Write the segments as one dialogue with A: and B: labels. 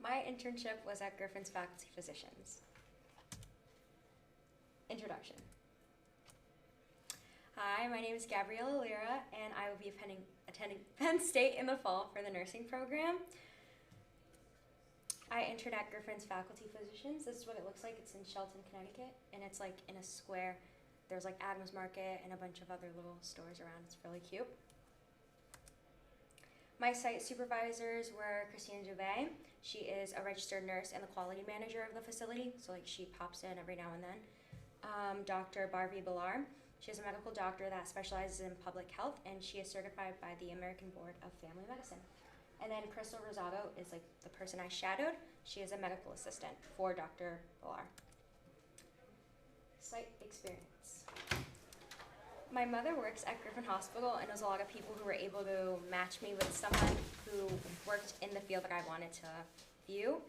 A: My internship was at Griffin's Faculty Physicians. Introduction. Hi, my name is Gabriella Lira, and I will be attending Penn State in the fall for the nursing program. I interned at Griffin's Faculty Physicians. This is what it looks like. It's in Shelton, Connecticut, and it's like in a square. There's like Adams Market and a bunch of other little stores around. It's really cute. My site supervisors were Christina Dubé. She is a registered nurse and the quality manager of the facility, so like she pops in every now and then. Dr. Barbie Bilar. She is a medical doctor that specializes in public health, and she is certified by the American Board of Family Medicine. And then Crystal Rosado is like the person I shadowed. She is a medical assistant for Dr. Bilar. Site experience. My mother works at Griffin Hospital, and there's a lot of people who were able to match me with someone who worked in the field that I wanted to view.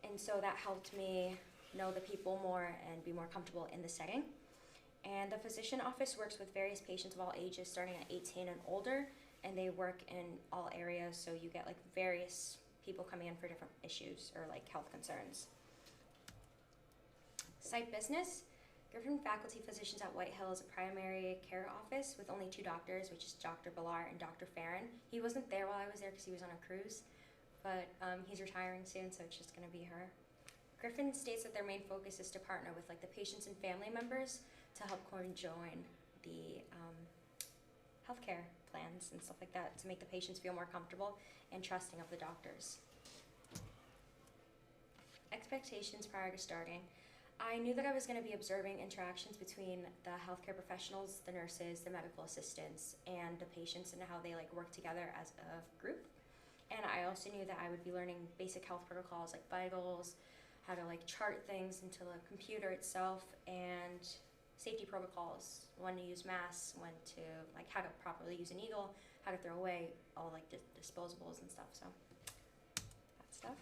A: And so that helped me know the people more and be more comfortable in the setting. And the physician office works with various patients of all ages, starting at 18 and older, and they work in all areas, so you get like various people coming in for different issues or like health concerns. Site business. Griffin Faculty Physicians at White Hill is a primary care office with only 2 doctors, which is Dr. Bilar and Dr. Farron. He wasn't there while I was there because he was on a cruise, but he's retiring soon, so it's just going to be her. Griffin states that their main focus is to partner with like the patients and family members to help conjoin the healthcare plans and stuff like that to make the patients feel more comfortable and trusting of the doctors. Expectations prior to starting. I knew that I was going to be observing interactions between the healthcare professionals, the nurses, the medical assistants, and the patients, and how they like work together as a group. And I also knew that I would be learning basic health protocols like vitals, how to like chart things into the computer itself, and safety protocols, when to use masks, when to like how to properly use a needle, how to throw away all like disposables and stuff. So that stuff.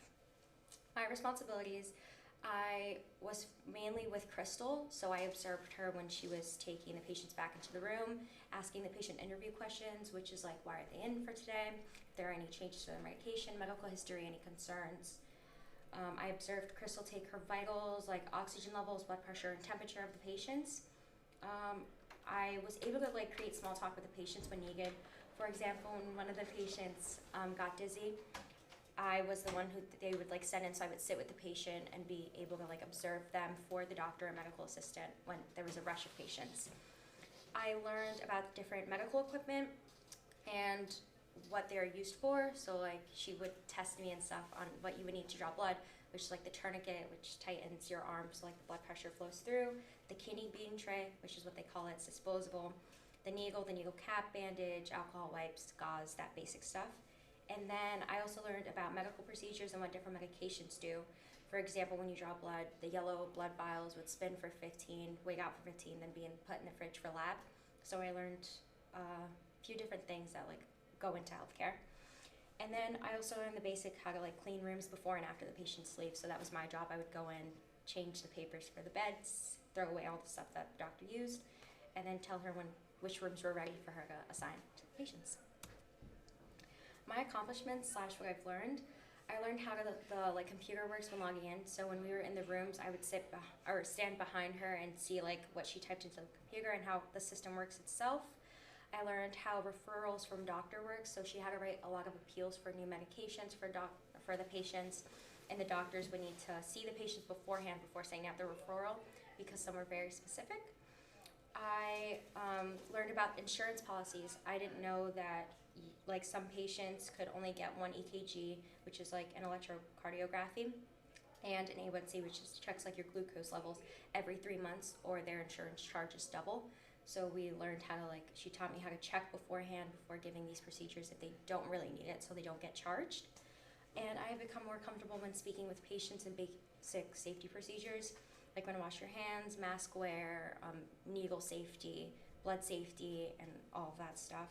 A: My responsibilities. I was mainly with Crystal, so I observed her when she was taking the patients back into the room, asking the patient interview questions, which is like, why are they in for today? If there are any changes to their medication, medical history, any concerns. I observed Crystal take her vitals, like oxygen levels, blood pressure, and temperature of the patients. I was able to like create small talk with the patients when needed. For example, when one of the patients got dizzy, I was the one who they would like send in, so I would sit with the patient and be able to like observe them for the doctor and medical assistant when there was a rush of patients. I learned about different medical equipment and what they're used for. So like she would test me and stuff on what you would need to draw blood, which is like the tourniquet, which tightens your arm so like the blood pressure flows through, the kidney bean tray, which is what they call it, it's disposable, the needle cap, bandage, alcohol wipes, gauze, that basic stuff. And then I also learned about medical procedures and what different medications do. For example, when you draw blood, the yellow blood vials would spin for 15, wait out for 15, then being put in the fridge for lab. So I learned a few different things that like go into healthcare. And then I also learned the basic how to like clean rooms before and after the patients leave. So that was my job. I would go in, change the papers for the beds, throw away all the stuff that the doctor used, and then tell her which rooms were ready for her to assign to the patients. My accomplishments / what I've learned. I learned how the like computer works when logging in. So when we were in the rooms, I would stand behind her and see like what she typed into the computer and how the system works itself. I learned how referrals from doctor works. So she had to write a lot of appeals for new medications for the patients, and the doctors would need to see the patients beforehand before sending out the referral because some were very specific. I learned about insurance policies. I didn't know that like some patients could only get 1 EKG, which is like an electrocardiography, and an A1C, which is checks like your glucose levels every 3 months, or their insurance charges double. So we learned how to she taught me how to check beforehand before giving these procedures if they don't really need it, so they don't get charged. And I have become more comfortable when speaking with patients in basic safety procedures, like when to wash your hands, mask wear, needle safety, blood safety, and all of that stuff.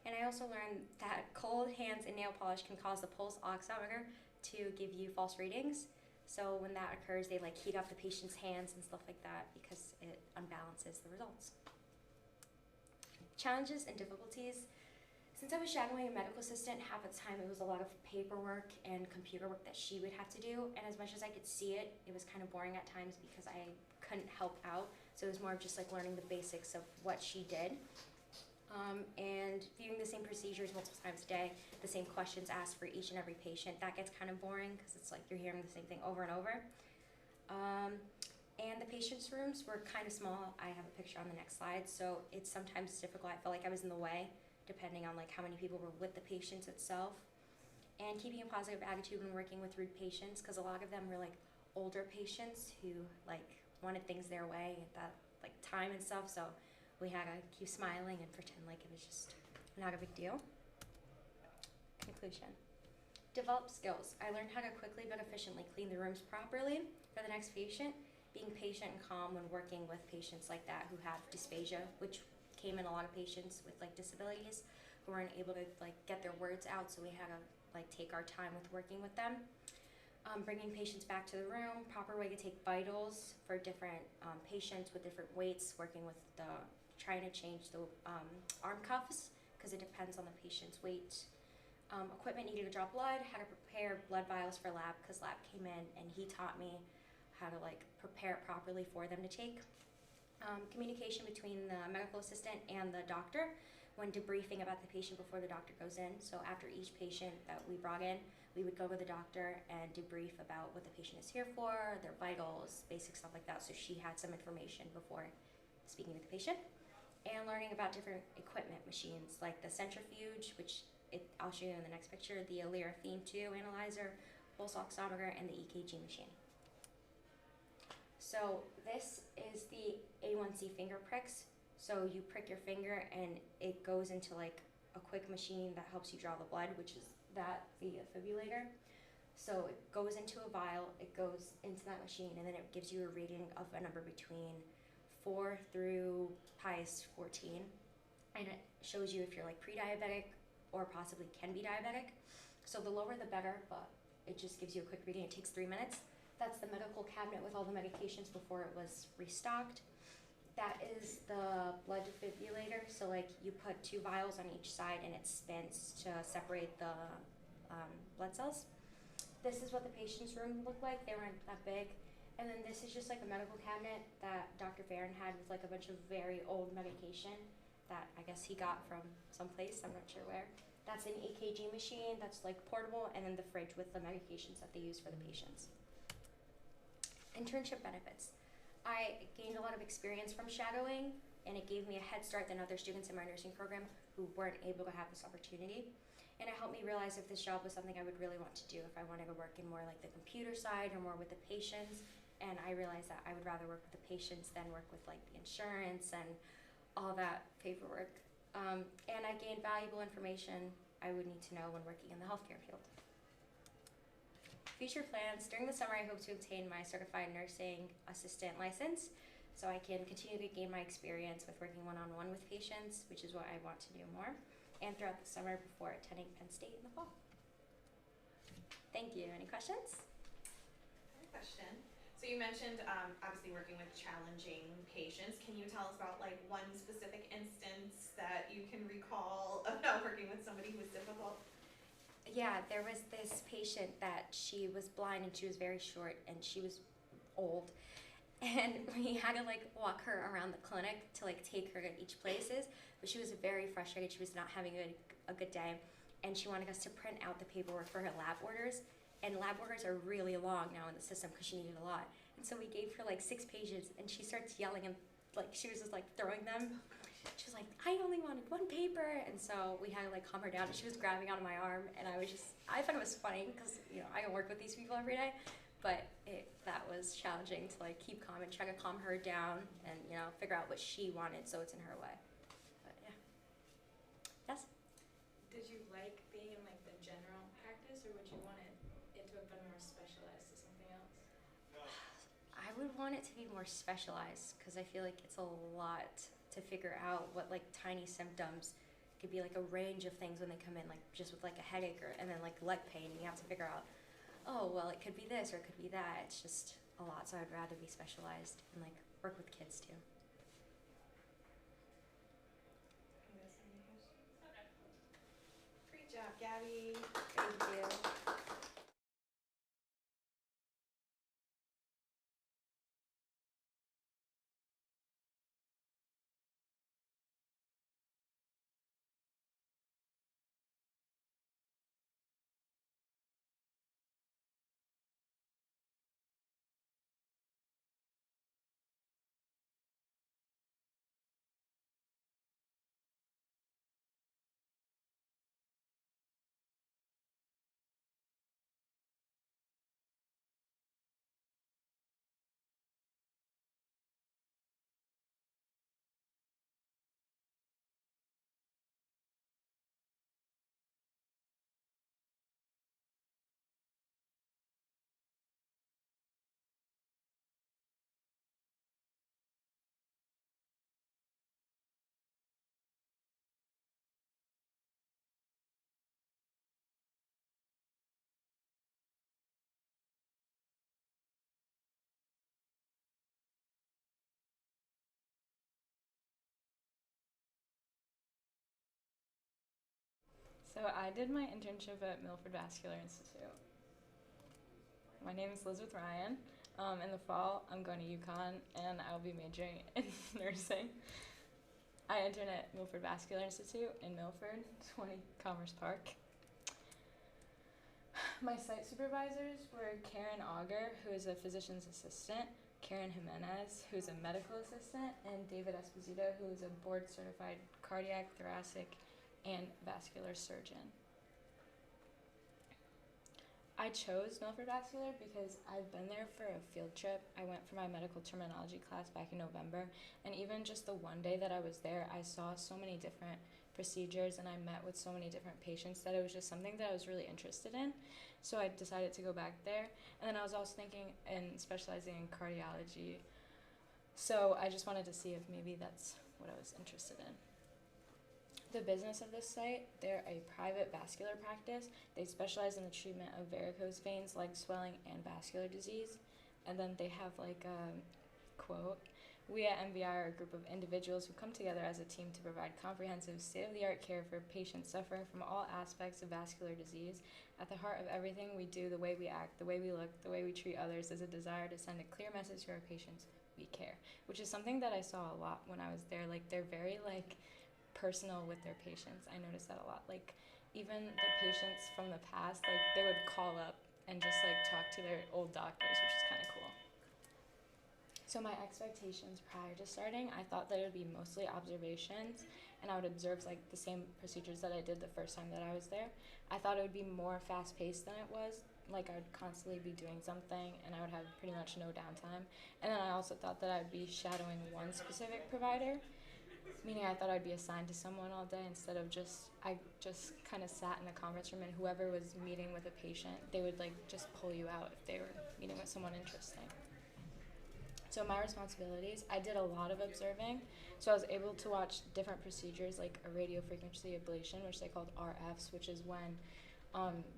A: And I also learned that cold hands and nail polish can cause the pulse oximeter to give you false readings. So when that occurs, they heat up the patient's hands and stuff like that because it unbalances the results. Challenges and difficulties. Since I was shadowing a medical assistant, half the time it was a lot of paperwork and computer work that she would have to do, and as much as I could see it, it was kind of boring at times because I couldn't help out, so it was more of just like learning the basics of what she did. And viewing the same procedures multiple times a day, the same questions asked for each and every patient, that gets kind of boring because it's like you're hearing the same thing over and over. And the patients' rooms were kind of small. I have a picture on the next slide, so it's sometimes difficult. I felt like I was in the way, depending on like how many people were with the patients itself. And keeping a positive attitude when working with rude patients, because a lot of them were like older patients who like wanted things their way at that like time and stuff, so we had to keep smiling and pretend like it was just not a big deal. Conclusion. Develop skills. I learned how to quickly but efficiently clean the rooms properly for the next patient, being patient and calm when working with patients like that who have dysphagia, which came in a lot of patients with like disabilities who weren't able to like get their words out, so we had to like take our time with working with them. Bringing patients back to the room, proper way to take vitals for different patients with different weights, working with trying to change the arm cuffs because it depends on the patient's weight. Equipment needed to draw blood, how to prepare blood vials for lab because lab came in and he taught me how to like prepare it properly for them to take. Communication between the medical assistant and the doctor when debriefing about the patient before the doctor goes in. So after each patient that we brought in, we would go to the doctor and debrief about what the patient is here for, their vitals, basic stuff like that, so she had some information before speaking with the patient. And learning about different equipment machines like the centrifuge, which I'll show you in the next picture, the Alira Theme 2 analyzer, pulse oximeter, and the EKG machine. So this is the A1C finger pricks. So you prick your finger and it goes into like a quick machine that helps you draw the blood, which is the defibrillator. So it goes into a vial, it goes into that machine, and then it gives you a reading of a number between 4 through highest 14. And it shows you if you're like pre-diabetic or possibly can be diabetic. So the lower the better, but it just gives you a quick reading. It takes 3 minutes. That's the medical cabinet with all the medications before it was restocked. That is the blood defibrillator. So like you put 2 vials on each side and it spins to separate the blood cells. This is what the patient's room looked like. They weren't that big. And then this is just like a medical cabinet that Dr. Farron had with like a bunch of very old medication that I guess he got from someplace, I'm not sure where. That's an EKG machine that's like portable, and then the fridge with the medications that they use for the patients. Internship benefits. I gained a lot of experience from shadowing, and it gave me a head start than other students in my nursing program who weren't able to have this opportunity. And it helped me realize if this job was something I would really want to do, if I wanted to work in more like the computer side or more with the patients. And I realized that I would rather work with the patients than work with like the insurance and all that paperwork. And I gained valuable information I would need to know when working in the healthcare field. Future plans. During the summer, I hope to obtain my certified nursing assistant license so I can continue to gain my experience with working one-on-one with patients, which is what I want to do more, and throughout the summer before attending Penn State in the fall. Thank you. Any questions?
B: I have a question. So you mentioned obviously working with challenging patients. Can you tell us about like one specific instance that you can recall about working with somebody who was difficult?
A: Yeah, there was this patient that she was blind and she was very short and she was old. And we had to like walk her around the clinic to like take her to each places, but she was very frustrated. She was not having a good day, and she wanted us to print out the paperwork for her lab orders. And lab orders are really long now in the system because she needed a lot. And so we gave her like 6 pages, and she starts yelling and like she was just like throwing them. She was like, I only wanted 1 paper. And so we had to like calm her down. She was grabbing onto my arm, and I thought it was funny because I don't work with these people every day. But that was challenging to like keep calm and try to calm her down and figure out what she wanted so it's in her way. But yeah. Yes?
C: Did you like being in like the general practice, or would you want it to have been more specialized to something else?
A: I would want it to be more specialized because I feel like it's a lot to figure out what like tiny symptoms. It could be like a range of things when they come in, like just with like a headache and then like leg pain, and you have to figure out, oh, well, it could be this or it could be that. It's just a lot, so I'd rather be specialized and like work with kids too.
B: job, Gabby.
A: Thank you.
D: So I did my internship at Milford Vascular Institute. My name is Elizabeth Ryan. In the fall, I'm going to UConn, and I'll be majoring in nursing. I interned at Milford Vascular Institute in Milford, 20 Commerce Park. My site supervisors were Karen Auger, who is a physician's assistant, Karen Jimenez, who is a medical assistant, and David Esposito, who is a board-certified cardiac, thoracic, and vascular surgeon. I chose Milford Vascular because I've been there for a field trip. I went for my medical terminology class back in November, and even just the one day that I was there, I saw so many different procedures and I met with so many different patients that it was just something that I was really interested in. So I decided to go back there. And then I was also thinking in specializing in cardiology. So I just wanted to see if maybe that's what I was interested in. The business of this site, they're a private vascular practice. They specialize in the treatment of varicose veins, leg swelling, and vascular disease. And then they have like a quote, "We at MVI are a group of individuals who come together as a team to provide comprehensive, state-of-the-art care for patients suffering from all aspects of vascular disease. At the heart of everything we do, the way we act, the way we look, the way we treat others is a desire to send a clear message to our patients, we care." Which is something that I saw a lot when I was there. Like, they're very personal with their patients. I noticed that a lot. Like, even the patients from the past, like, they would call up and just talk to their old doctors, which is kind of cool. So my expectations prior to starting, I thought that it would be mostly observations, and I would observe the same procedures that I did the first time that I was there. I thought it would be more fast-paced than it was. Like, I would constantly be doing something, and I would have pretty much no downtime. And then I also thought that I would be shadowing one specific provider, meaning I thought I'd be assigned to someone all day instead of I just kind of sat in the conference room, and whoever was meeting with a patient, they would just pull you out if they were meeting with someone interesting. So my responsibilities, I did a lot of observing. So I was able to watch different procedures like a radiofrequency ablation, which they called RFs, which is when,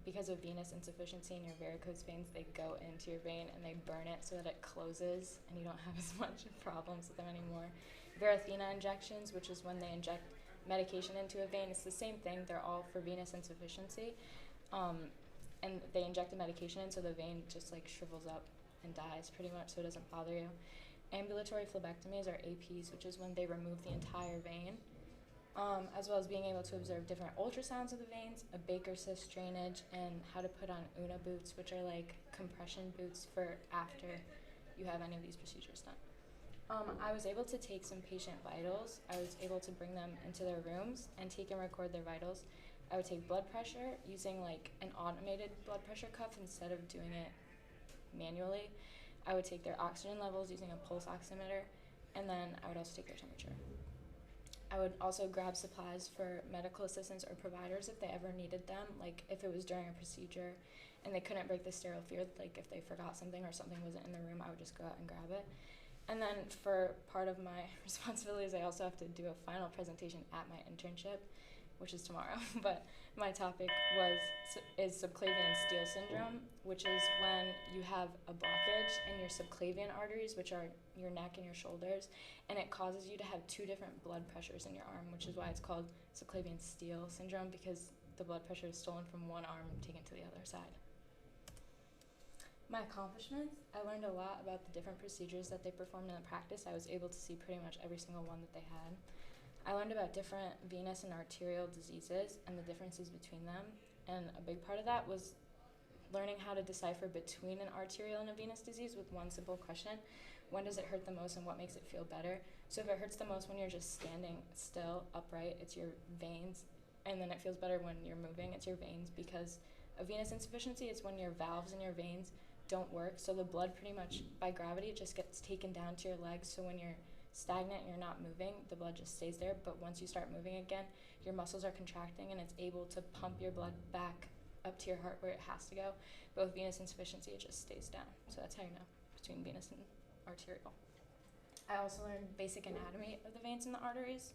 D: because of venous insufficiency in your varicose veins, they go into your vein and they burn it so that it closes and you don't have as much problems with them anymore. Varithena injections, which is when they inject medication into a vein. It's the same thing. They're all for venous insufficiency. And they inject the medication in so the vein just shrivels up and dies pretty much, so it doesn't bother you. Ambulatory phlebectomies, or APs, which is when they remove the entire vein, as well as being able to observe different ultrasounds of the veins, a Baker cyst drainage, and how to put on UNA boots, which are compression boots for after you have any of these procedures done. I was able to take some patient vitals. I was able to bring them into their rooms and take and record their vitals. I would take blood pressure using an automated blood pressure cuff instead of doing it manually. I would take their oxygen levels using a pulse oximeter, and then I would also take their temperature. I would also grab supplies for medical assistants or providers if they ever needed them, if it was during a procedure and they couldn't break the sterile field, if they forgot something or something wasn't in the room, I would just go out and grab it. And then for part of my responsibilities, I also have to do a final presentation at my internship, which is tomorrow. But my topic is subclavian steal syndrome, which is when you have a blockage in your subclavian arteries, which are your neck and your shoulders, and it causes you to have two different blood pressures in your arm, which is why it's called subclavian steal syndrome, because the blood pressure is stolen from one arm and taken to the other side. My accomplishments, I learned a lot about the different procedures that they performed in the practice. I was able to see pretty much every single one that they had. I learned about different venous and arterial diseases and the differences between them. And a big part of that was learning how to decipher between an arterial and a venous disease with one simple question. When does it hurt the most and what makes it feel better? So if it hurts the most when you're just standing still, upright, it's your veins. And then it feels better when you're moving, it's your veins, because a venous insufficiency is when your valves in your veins don't work. So the blood pretty much, by gravity, just gets taken down to your legs. So when you're stagnant and you're not moving, the blood just stays there. But once you start moving again, your muscles are contracting and it's able to pump your blood back up to your heart where it has to go. But with venous insufficiency, it just stays down. So that's how you know between venous and arterial. I also learned basic anatomy of the veins and the arteries.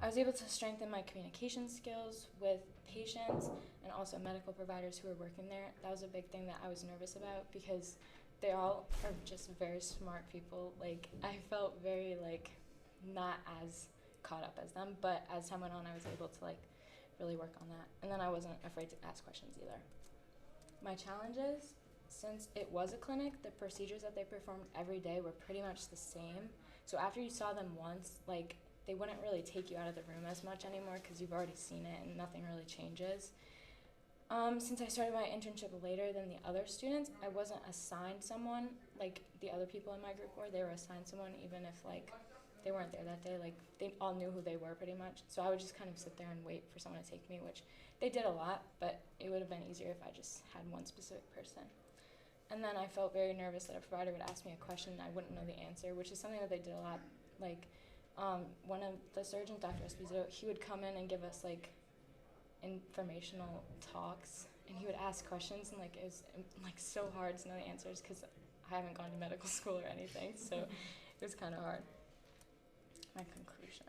D: I was able to strengthen my communication skills with patients and also medical providers who were working there. That was a big thing that I was nervous about because they all are just very smart people. Like, I felt very, like, not as caught up as them, but as time went on, I was able to, like, really work on that. And then I wasn't afraid to ask questions either. My challenges, since it was a clinic, the procedures that they performed every day were pretty much the same. So after you saw them once, like, they wouldn't really take you out of the room as much anymore because you've already seen it and nothing really changes. Since I started my internship later than the other students, I wasn't assigned someone like the other people in my group were. They were assigned someone even if, like, they weren't there that day. Like, they all knew who they were pretty much. So I would just kind of sit there and wait for someone to take me, which they did a lot, but it would have been easier if I just had one specific person. And then I felt very nervous that a provider would ask me a question and I wouldn't know the answer, which is something that they did a lot. Like, one of the surgeons, Dr. Esposito, he would come in and give us, like, informational talks, and he would ask questions, and, like, it was, like, so hard to know the answers because I haven't gone to medical school or anything, so it was kind of hard. My conclusion.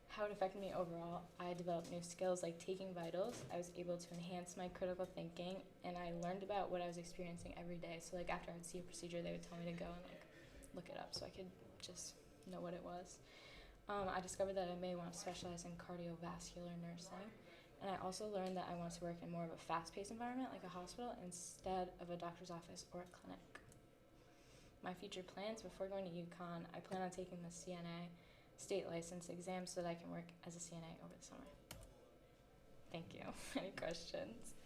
D: How it affected me overall, I developed new skills like taking vitals. I was able to enhance my critical thinking, and I learned about what I was experiencing every day. So, like, after I would see a procedure, they would tell me to go and, like, look it up so I could just know what it was. I discovered that I may want to specialize in cardiovascular nursing, and I also learned that I wanted to work in more of a fast-paced environment like a hospital instead of a doctor's office or a clinic. My future plans before going to UConn, I plan on taking the CNA state license exam so that I can work as a CNA over the summer. Thank you. Any questions?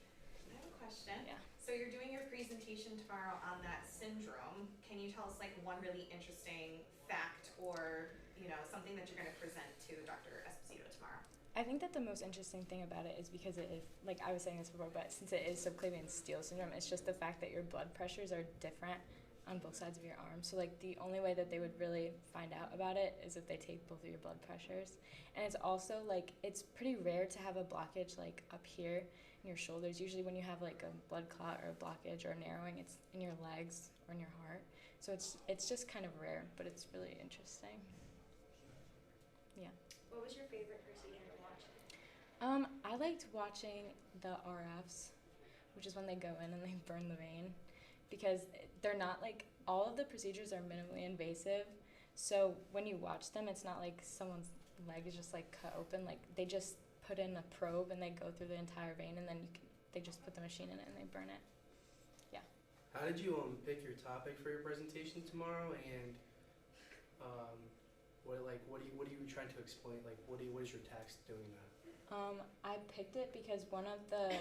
B: I have a question.
D: Yeah.
B: So you're doing your presentation tomorrow on that syndrome. Can you tell us, like, one really interesting fact or, you know, something that you're going to present to Dr. Esposito tomorrow?
D: I think that the most interesting thing about it is because it is, like I was saying this before, but since it is subclavian steal syndrome, it's just the fact that your blood pressures are different on both sides of your arm. So, like, the only way that they would really find out about it is if they take both of your blood pressures. And it's also, like, it's pretty rare to have a blockage, like, up here in your shoulders. Usually when you have, like, a blood clot or a blockage or a narrowing, it's in your legs or in your heart. So it's just kind of rare, but it's really interesting. Yeah.
C: What was your favorite procedure to watch?
D: I liked watching the RFs, which is when they go in and they burn the vein, because they're not, like, all of the procedures are minimally invasive. So when you watch them, it's not like someone's leg is just, like, cut open. Like, they just put in a probe and they go through the entire vein, and then they just put the machine in it and they burn it. Yeah.
E: How did you pick your topic for your presentation tomorrow, and what are you trying to explain? Like, what is your text doing that?
D: I picked it because one of the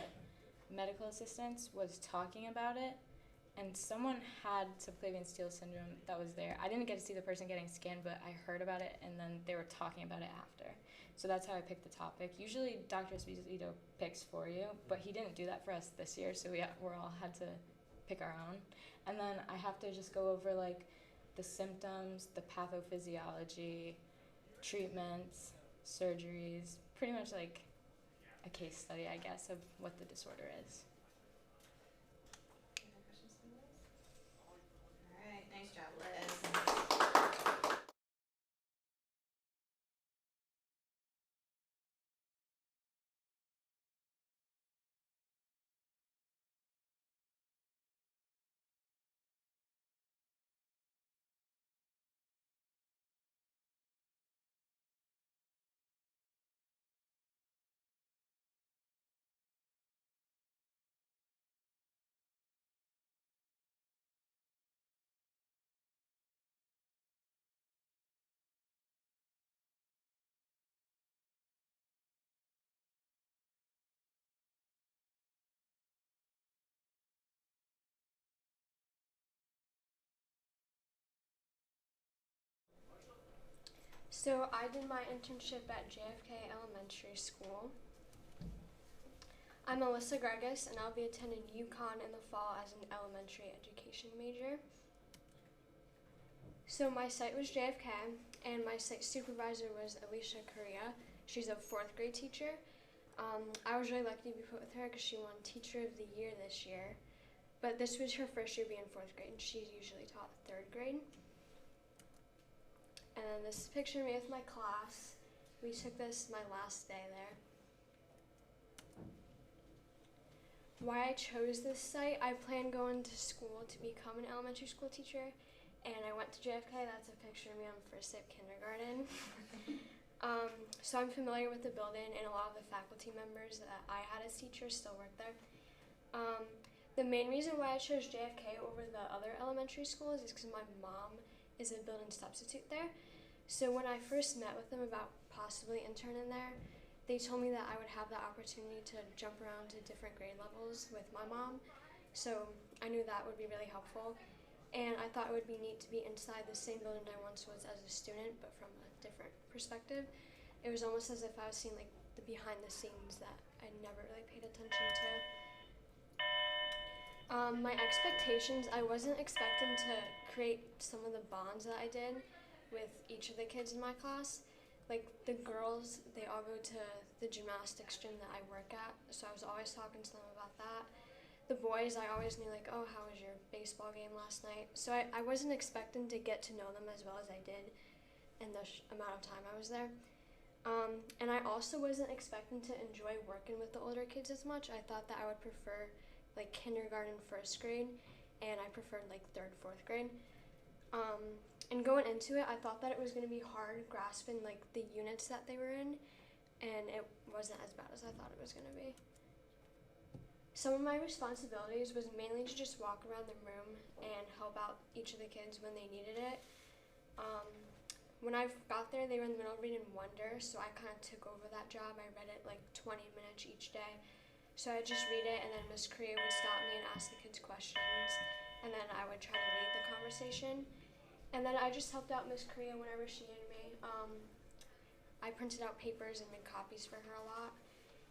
D: medical assistants was talking about it, and someone had subclavian steal syndrome that was there. I didn't get to see the person getting scanned, but I heard about it, and then they were talking about it after. So that's how I picked the topic. Usually Dr. Esposito picks for you, but he didn't do that for us this year, so we're all had to pick our own. And then I have to just go over, like, the symptoms, the pathophysiology, treatments, surgeries, pretty much like a case study, I guess, of what the disorder is.
B: Any other questions from you guys? All right, nice job, Liz.
F: So I did my internship at JFK Elementary School. I'm Alyssa Gregus, and I'll be attending UConn in the fall as an elementary education major. So my site was JFK, and my site supervisor was Alicia Correa. She's a 4th grade teacher. I was really lucky to be put with her because she won Teacher of the Year this year. But this was her first year being 4th grade, and she's usually taught 3rd grade. And then this is a picture of me with my class. We took this my last day there. Why I chose this site, I planned going to school to become an elementary school teacher, and I went to JFK. That's a picture of me on first day of kindergarten. So I'm familiar with the building, and a lot of the faculty members that I had as teachers still work there. The main reason why I chose JFK over the other elementary schools is because my mom is a building substitute there. So when I first met with them about possibly interning there, they told me that I would have the opportunity to jump around to different grade levels with my mom. So I knew that would be really helpful. And I thought it would be neat to be inside the same building I once was as a student, but from a different perspective. It was almost as if I was seeing like the behind the scenes that I never really paid attention to. My expectations, I wasn't expecting to create some of the bonds that I did with each of the kids in my class. Like the girls, they all go to the gymnastics gym that I work at, so I was always talking to them about that. The boys, I always knew like, oh, how was your baseball game last night? So I wasn't expecting to get to know them as well as I did in the amount of time I was there. And I also wasn't expecting to enjoy working with the older kids as much. I thought that I would prefer like kindergarten, 1st grade, and I preferred like 3rd, 4th grade. And going into it, I thought that it was going to be hard grasping like the units that they were in, and it wasn't as bad as I thought it was going to be. Some of my responsibilities was mainly to just walk around the room and help out each of the kids when they needed it. When I got there, they were in the middle of reading Wonder, so I kind of took over that job. I read it like 20 minutes each day. So I'd just read it, and then Miss Correa would stop me and ask the kids questions, and then I would try to lead the conversation. And then I just helped out Miss Correa whenever she needed me. I printed out papers and made copies for her a lot,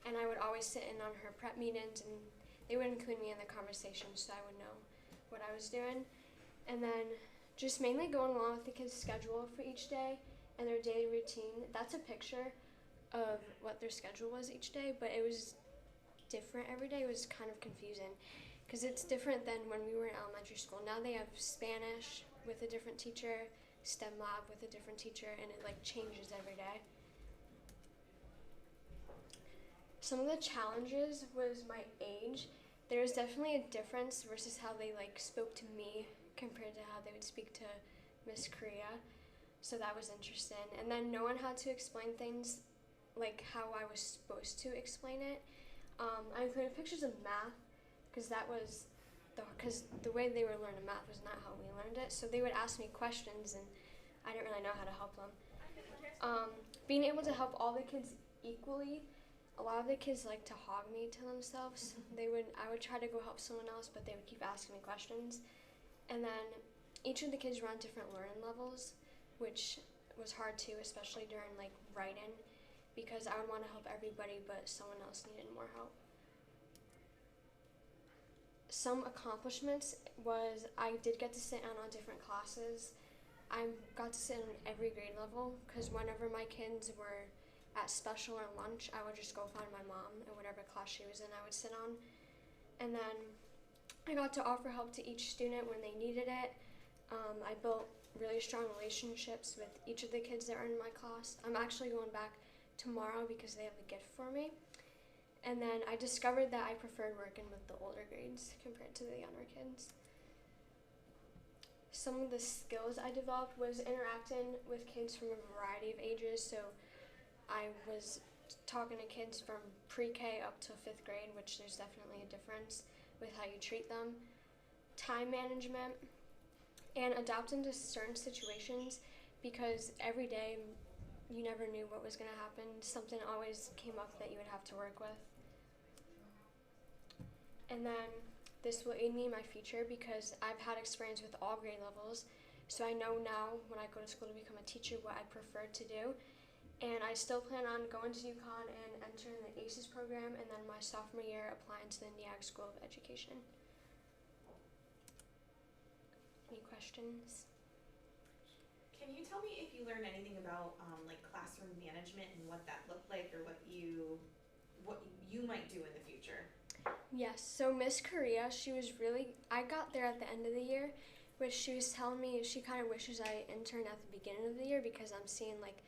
F: and I would always sit in on her prep meetings, and they would include me in the conversation so I would know what I was doing. And then just mainly going along with the kids' schedule for each day and their daily routine. That's a picture of what their schedule was each day, but it was different every day. It was kind of confusing because it's different than when we were in elementary school. Now they have Spanish with a different teacher, STEM lab with a different teacher, and it like changes every day. Some of the challenges was my age. There was definitely a difference versus how they like spoke to me compared to how they would speak to Miss Correa. So that was interesting. And then knowing how to explain things like how I was supposed to explain it. I included pictures of math because the way they were learning math was not how we learned it. So they would ask me questions and I didn't really know how to help them. Being able to help all the kids equally. A lot of the kids like to hog me to themselves. I would try to go help someone else, but they would keep asking me questions. And then each of the kids were on different learning levels, which was hard too, especially during like writing, because I would want to help everybody, but someone else needed more help. Some accomplishments was I did get to sit in on different classes. I got to sit in every grade level because whenever my kids were at special or lunch, I would just go find my mom and whatever class she was in, I would sit on. And then I got to offer help to each student when they needed it. I built really strong relationships with each of the kids that are in my class. I'm actually going back tomorrow because they have a gift for me. And then I discovered that I preferred working with the older grades compared to the younger kids. Some of the skills I developed was interacting with kids from a variety of ages. So I was talking to kids from pre-K up to 5th grade, which there's definitely a difference with how you treat them. Time management and adapting to certain situations because every day you never knew what was going to happen. Something always came up that you would have to work with. And then this will aid me in my future because I've had experience with all grade levels. So I know now when I go to school to become a teacher what I prefer to do. And I still plan on going to UConn and entering the ACES program, and then my sophomore year applying to the NEAG School of Education. Any questions?
B: Can you tell me if you learned anything about like classroom management and what that looked like, or what you might do in the future?
F: Yes, so Miss Korea, I got there at the end of the year, which she was telling me she kind of wishes I interned at the beginning of the year because I'm seeing like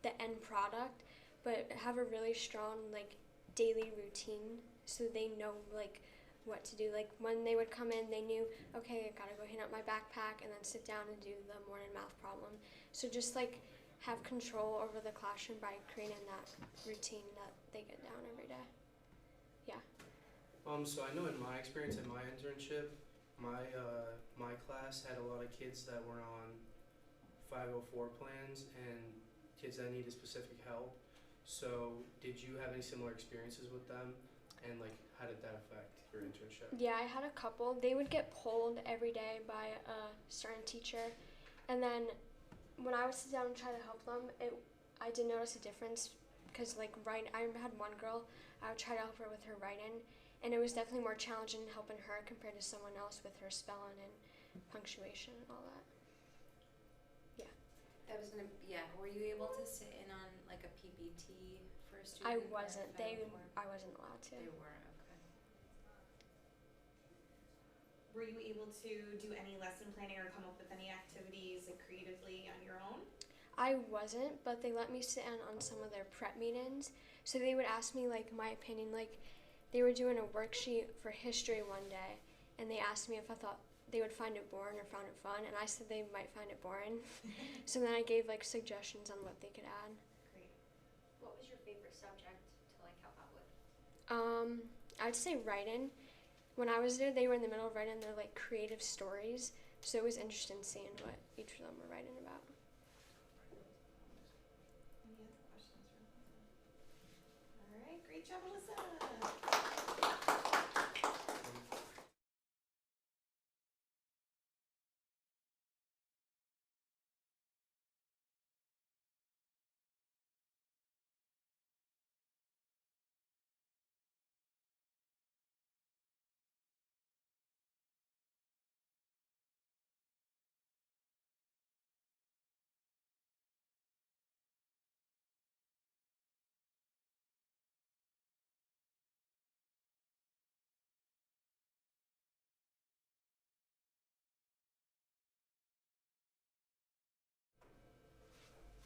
F: the end product, but have a really strong like daily routine so they know like what to do. Like when they would come in, they knew, okay, I gotta go hang up my backpack and then sit down and do the morning math problem. So just like have control over the classroom by creating that routine that they get down every day. Yeah.
E: So I know in my experience in my internship, my class had a lot of kids that were on 504 plans and kids that needed specific help. So did you have any similar experiences with them, and like how did that affect your internship?
F: Yeah, I had a couple. They would get polled every day by a certain teacher, and then when I would sit down and try to help them, I did notice a difference because like I had one girl, I would try to help her with her writing, and it was definitely more challenging helping her compared to someone else with her spelling and punctuation and all that.
G: Were you able to sit in on like a PBT for a student?
F: I wasn't.
G: at 504?
F: I wasn't allowed to.
G: They weren't, okay.
B: Were you able to do any lesson planning or come up with any activities like creatively on your own?
F: I wasn't, but they let me sit in on some of their prep meetings. So they would ask me like my opinion. Like they were doing a worksheet for history one day, and they asked me if I thought they would find it boring or found it fun, and I said they might find it boring. So then I gave like suggestions on what they could add.
B: Great.
A: What was your favorite subject to like help out with?
F: I'd say writing. When I was there, they were in the middle of writing their like creative stories, so it was interesting seeing what each of them were writing about.
B: Any other questions for Alyssa? All right, great job, Alyssa.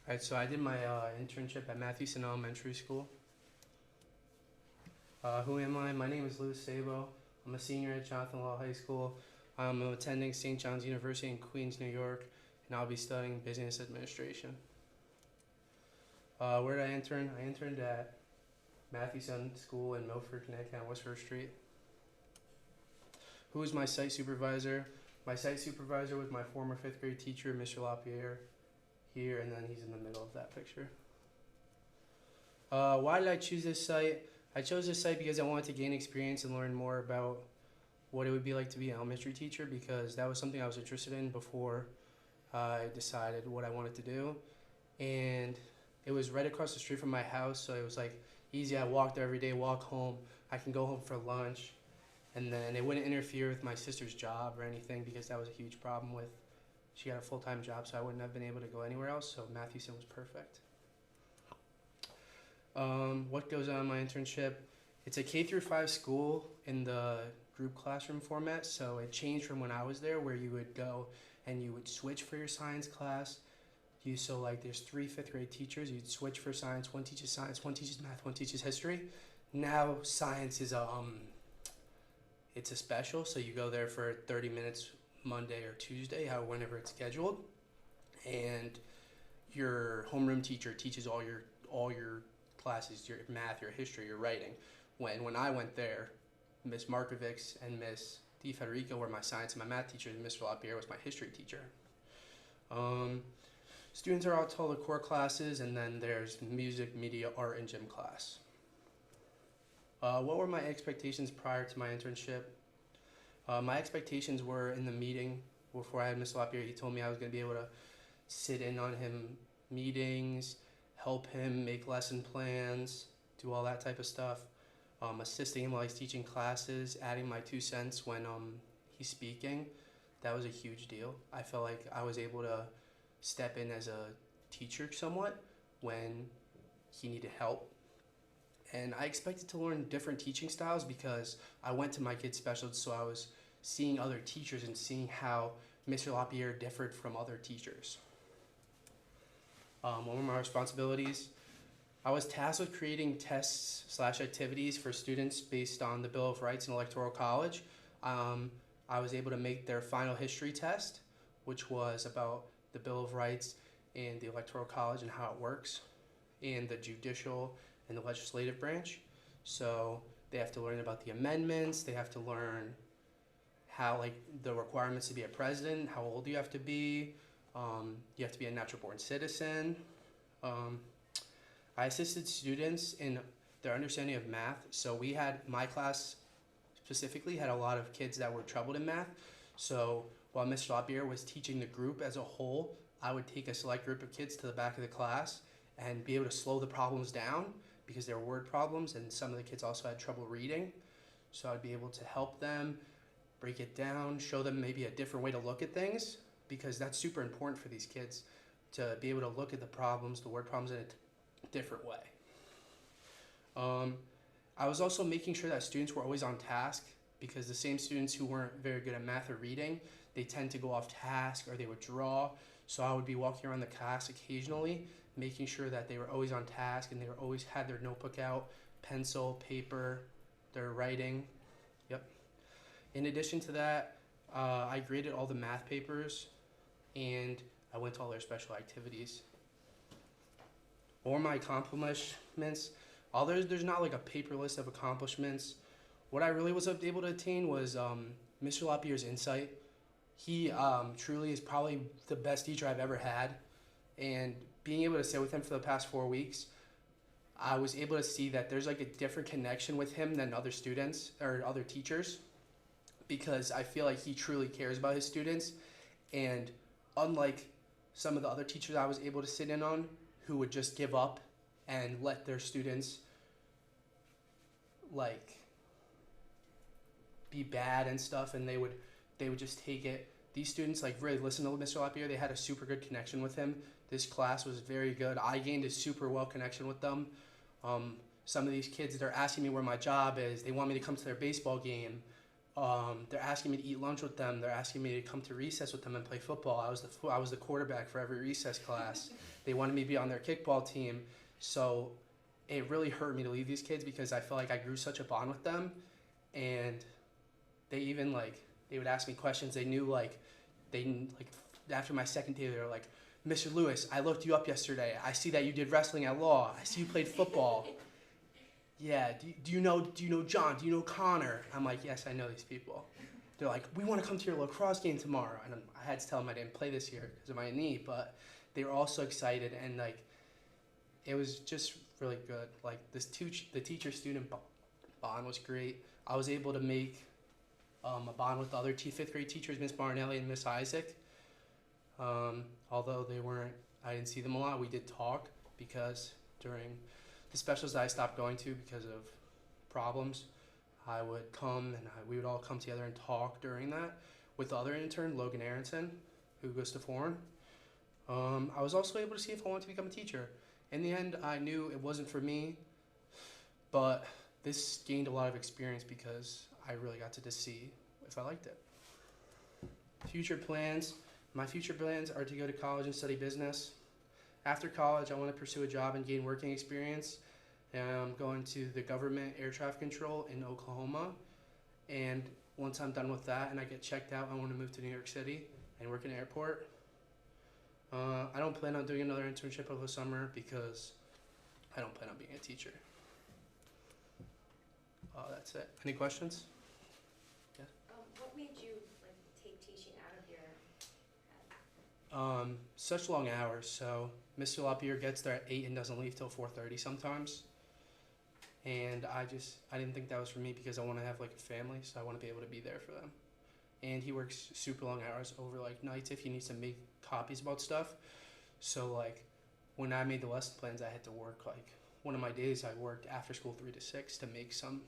E: Alright, so I did my internship at Matthewson Elementary School. Who am I? My name is Louis Sabo. I'm a senior at Jonathan Law High School. I'm attending St. John's University in Queens, New York, and I'll be studying business administration. Where did I intern? I interned at Matthewson School in Milford, Connecticut on West 1st Street. Who is my site supervisor? My site supervisor was my former 5th grade teacher, Mr. LaPierre, here, and then he's in the middle of that picture. Why did I choose this site? I chose this site because I wanted to gain experience and learn more about what it would be like to be an elementary teacher, because that was something I was interested in before I decided what I wanted to do. And it was right across the street from my house, so it was like easy. I walked there every day, walk home. I can go home for lunch, and then it wouldn't interfere with my sister's job or anything, because that was a huge problem with, she had a full-time job, so I wouldn't have been able to go anywhere else, so Matthewson was perfect. What goes on in my internship? It's a K-5 school in the group classroom format, so it changed from when I was there, where you would go and you would switch for your science class. So like there's 3 5th grade teachers, you'd switch for science, one teaches math, one teaches history. Now science is it's a special, so you go there for 30 minutes Monday or Tuesday, whenever it's scheduled, and your homeroom teacher teaches all your classes, your math, your history, your writing. When I went there, Miss Markovics and Miss DiFederico were my science and my math teachers, and Mr. LaPierre was my history teacher. Students are all taught the core classes, and then there's music, media, art, and gym class. What were my expectations prior to my internship? My expectations were, in the meeting before I had Mr. Lapierre, he told me I was going to be able to sit in on him meetings, help him make lesson plans, do all that type of stuff, assisting him while he's teaching classes, adding my 2 cents when he's speaking. That was a huge deal. I felt like I was able to step in as a teacher somewhat when he needed help. And I expected to learn different teaching styles because I went to my kid's special, so I was seeing other teachers and seeing how Mr. Lapierre differed from other teachers. One of my responsibilities, I was tasked with creating tests/activities for students based on the Bill of Rights and Electoral College. I was able to make their final history test, which was about the Bill of Rights and the Electoral College and how it works, and the judicial and the legislative branch. So they have to learn about the amendments, they have to learn how, like, the requirements to be a president, how old you have to be, you have to be a natural born citizen. I assisted students in their understanding of math. So we had, my class specifically had a lot of kids that were troubled in math. So while Mr. Lapierre was teaching the group as a whole, I would take a select group of kids to the back of the class and be able to slow the problems down because they were word problems and some of the kids also had trouble reading. So I'd be able to help them break it down, show them maybe a different way to look at things, because that's super important for these kids to be able to look at the problems, the word problems in a different way. I was also making sure that students were always on task, because the same students who weren't very good at math or reading, they tend to go off task or they would draw. So I would be walking around the class occasionally, making sure that they were always on task and they were always had their notebook out, pencil, paper, their writing. Yep. In addition to that, I graded all the math papers and I went to all their special activities. Or my accomplishments, there's not like a paper list of accomplishments. What I really was able to attain was Mr. Lapierre's insight. He truly is probably the best teacher I've ever had, and being able to sit with him for the past 4 weeks, I was able to see that there's like a different connection with him than other students or other teachers, because I feel like he truly cares about his students. And unlike some of the other teachers I was able to sit in on who would just give up and let their students like be bad and stuff, and they would just take it. These students like really listened to Mr. Lapierre. They had a super good connection with him. This class was very good. I gained a super well connection with them. Some of these kids, they're asking me where my job is. They want me to come to their baseball game. They're asking me to eat lunch with them. They're asking me to come to recess with them and play football. I was the quarterback for every recess class. They wanted me to be on their kickball team. So it really hurt me to leave these kids because I felt like I grew such a bond with them. And they even they would ask me questions. They knew after my second day, they were like, Mr. Lewis, I looked you up yesterday. I see that you did wrestling at law. I see you played football. Yeah, do you know John? Do you know Connor? I'm like, yes, I know these people. They're like, we want to come to your lacrosse game tomorrow. And I had to tell them I didn't play this year because of my knee, but they were all so excited, and it was just really good. The teacher-student bond was great. I was able to make a bond with the other 5th grade teachers, Miss Barnelli and Miss Isaac. Although I didn't see them a lot, we did talk because during the specials that I stopped going to because of problems, I would come and we would all come together and talk during that with the other intern, Logan Aronson, who goes to foreign. I was also able to see if I wanted to become a teacher. In the end, I knew it wasn't for me, but this gained a lot of experience because I really got to just see if I liked it. Future plans. My future plans are to go to college and study business. After college, I want to pursue a job and gain working experience. And I'm going to the government air traffic control in Oklahoma. And once I'm done with that and I get checked out, I want to move to New York City and work in an airport. I don't plan on doing another internship over the summer because I don't plan on being a teacher. That's it. Any questions? Yeah.
G: What made you take teaching out of your head?
E: Such long hours. So Mr. Lapierre gets there at 8 and doesn't leave till 4:30 sometimes. And I didn't think that was for me because I want to have a family, so I want to be able to be there for them. and he works super long hours over like nights if he needs to make copies about stuff. So like when I made the lesson plans, I had to work like one of my days I worked after school 3 to 6 to make some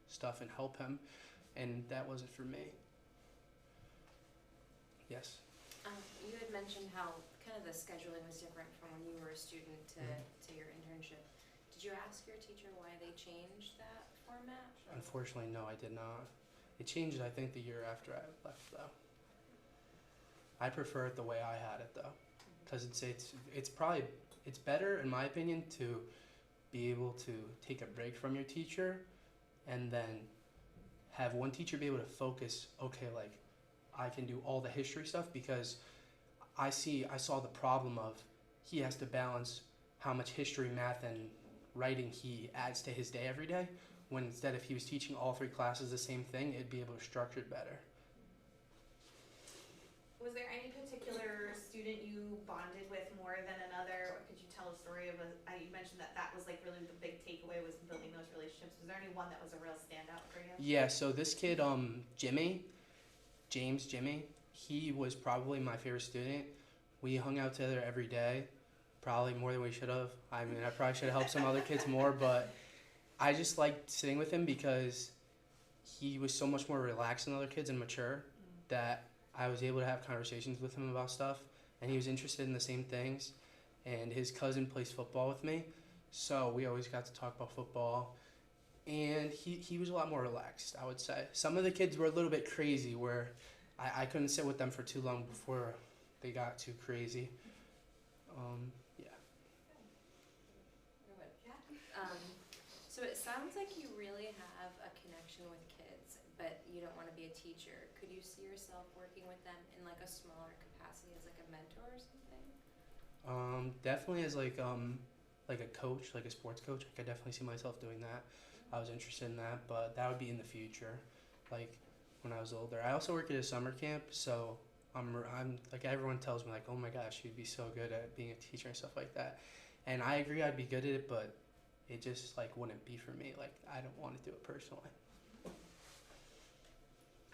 E: stuff and help him, and that wasn't for me. Yes.
G: You had mentioned how kind of the scheduling was different from when you were a student to your internship. Did you ask your teacher why they changed that format?
E: Unfortunately, no, I did not. It changed, I think, the year after I left, though. I prefer it the way I had it, though, because it's better, in my opinion, to be able to take a break from your teacher, and then have one teacher be able to focus. Okay, like I can do all the history stuff, because I saw the problem of he has to balance how much history, math, and writing he adds to his day every day, when instead if he was teaching all 3 classes the same thing, it'd be able to structure it better.
B: Was there any particular student you bonded with more than another, or could you tell a story of you mentioned that was like really the big takeaway was building those relationships. Was there any one that was a real standout for you?
E: Yeah, so this kid, Jimmy, he was probably my favorite student. We hung out together every day, probably more than we should have. I mean, I probably should have helped some other kids more, but I just liked sitting with him because he was so much more relaxed than other kids and mature that I was able to have conversations with him about stuff, and he was interested in the same things. And his cousin plays football with me, so we always got to talk about football. And he was a lot more relaxed, I would say. Some of the kids were a little bit crazy, where I couldn't sit with them for too long before they got too crazy. Yeah.
G: So it sounds like you really have a connection with kids, but you don't want to be a teacher. Could you see yourself working with them in like a smaller capacity as like a mentor or something?
E: Definitely as like a coach, like a sports coach. I could definitely see myself doing that. I was interested in that, but that would be in the future, like when I was older. I also work at a summer camp, so I'm like, everyone tells me like, oh my gosh, you'd be so good at being a teacher and stuff like that, and I agree I'd be good at it, but it just like wouldn't be for me. Like I don't want to do it personally.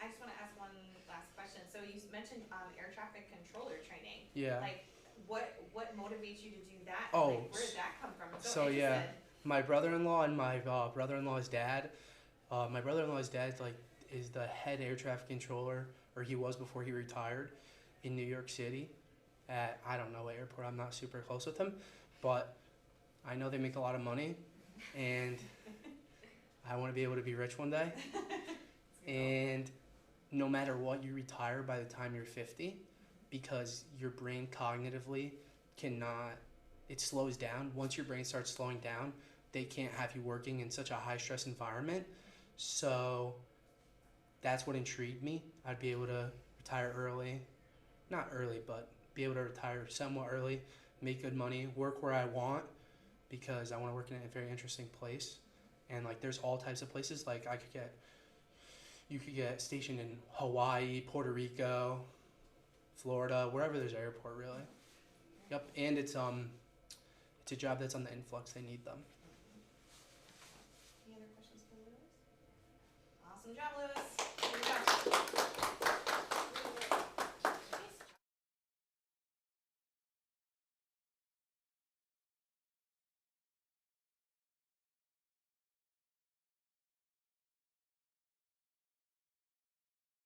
B: I just want to ask one last question. So you mentioned air traffic controller training.
E: Yeah.
B: Like what motivates you to do that?
E: Oh,
B: Like, where did that come from? I'm
E: so
B: interested.
E: yeah, my brother-in-law and my brother-in-law's dad. My brother-in-law's dad is the head air traffic controller, or he was before he retired, in New York City at, I don't know what airport. I'm not super close with him, but I know they make a lot of money, and I want to be able to be rich one day. And no matter what, you retire by the time you're 50, because your brain cognitively it slows down. Once your brain starts slowing down, they can't have you working in such a high stress environment. So that's what intrigued me. I'd be able to retire early, not early, but be able to retire somewhat early, make good money, work where I want, because I want to work in a very interesting place. And like there's all types of places. Like you could get stationed in Hawaii, Puerto Rico, Florida, wherever there's an airport, really. Yep, and it's a job that's on the influx. They need them.
B: Any other questions for Lewis? Awesome job, Lewis.